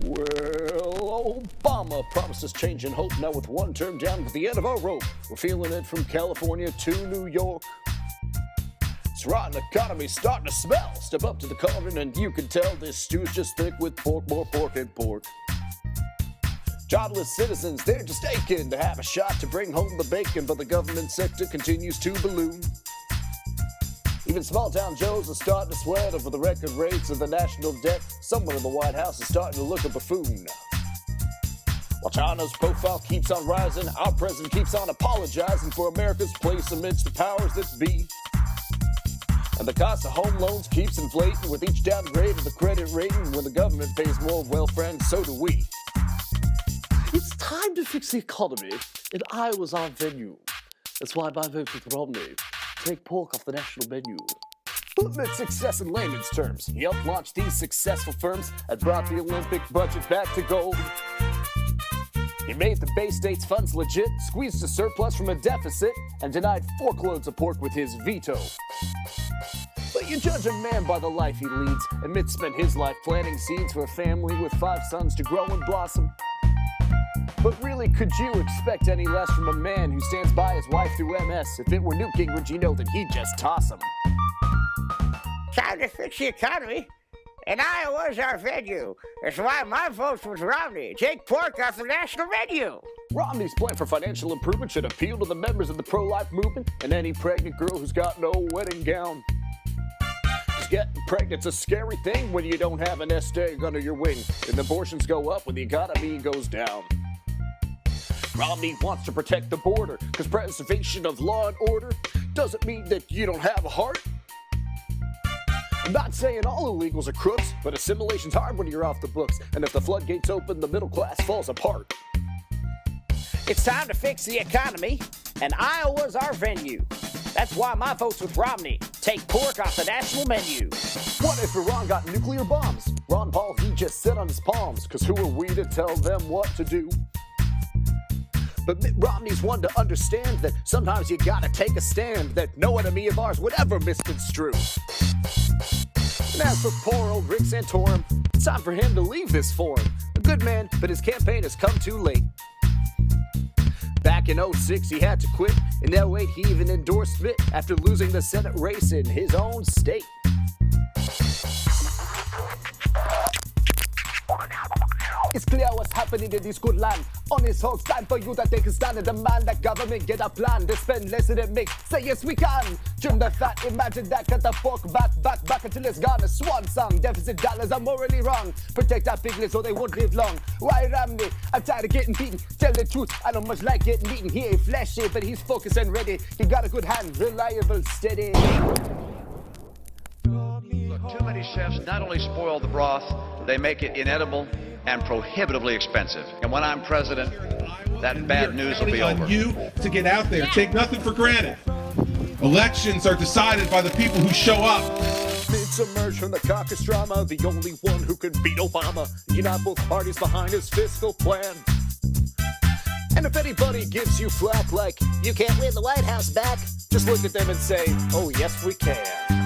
Well, Obama promises change and hope. Now with one term down at the end of our rope, we're feeling it from California to New York. It's rotten economy starting to smell. Step up to the cauldron and you can tell this stew's just thick with pork, more pork and pork. Jobless citizens, they're just aching to have a shot to bring home the bacon, but the government sector continues to balloon. Even small-town Joes are starting to sweat over the record rates of the national debt. Someone in the White House is starting to look a buffoon. While China's profile keeps on rising, our president keeps on apologizing for America's place amidst the powers that be. And the cost of home loans keeps inflating with each downgrade of the credit rating. When the government pays more, well, friends, so do we. It's time to fix the economy, and Iowa's our venue. That's why my vote with Romney. Take pork off the national menu. Who admits success in layman's terms? He helped launch these successful firms and brought the Olympic budget back to gold. He made the Bay State's funds legit, squeezed a surplus from a deficit, and denied forkloads of pork with his veto. But you judge a man by the life he leads. Amidst spent his life planting seeds for a family with 5 sons to grow and blossom. But really, could you expect any less from a man who stands by his wife through MS? If it were Newt Gingrich, you know that he'd just toss him. Time to fix the economy, and Iowa's our venue. That's why my vote's with Romney. Take pork off the national menu. Romney's plan for financial improvement should appeal to the members of the pro-life movement and any pregnant girl who's got no wedding gown. Just getting pregnant's a scary thing when you don't have a nest egg under your wing, and abortions go up when the economy goes down. Romney wants to protect the border, because preservation of law and order doesn't mean that you don't have a heart. I'm not saying all illegals are crooks, but assimilation's hard when you're off the books, and if the floodgates open, the middle class falls apart. It's time to fix the economy, and Iowa's our venue. That's why my vote's with Romney. Take pork off the national menu. What if Iran got nuclear bombs? Ron Paul, he just sit on his palms, because who are we to tell them what to do? But Mitt Romney's one to understand that sometimes you gotta take a stand that no enemy of ours would ever misconstrue. And as for poor old Rick Santorum, it's time for him to leave this forum. A good man, but his campaign has come too late. Back in 06, he had to quit. In 08, he even endorsed Mitt after losing the Senate race in his own state. It's clear what's happening in this good land. Honest HOGS, time for you to take a stand and demand that government get a plan to spend less than it makes. Say yes we can. Trim the fat, imagine that, cut the pork back until it's gone. A swan song, deficit dollars are morally wrong. Protect our piglets or they won't live long. Why Romney? I'm tired of getting beaten. Tell the truth, I don't much like getting beaten. He ain't flashy, but he's focused and ready. He got a good hand, reliable, steady. Look, too many chefs not only spoil the broth, they make it inedible and prohibitively expensive. And when I'm president, that bad news will be over. On you to get out there. Take nothing for granted. Elections are decided by the people who show up. It's emerged from the caucus drama, the only one who can beat Obama. Unite both parties behind his fiscal plan. And if anybody gives you flack like, you can't win the White House back, just look at them and say, oh yes we can.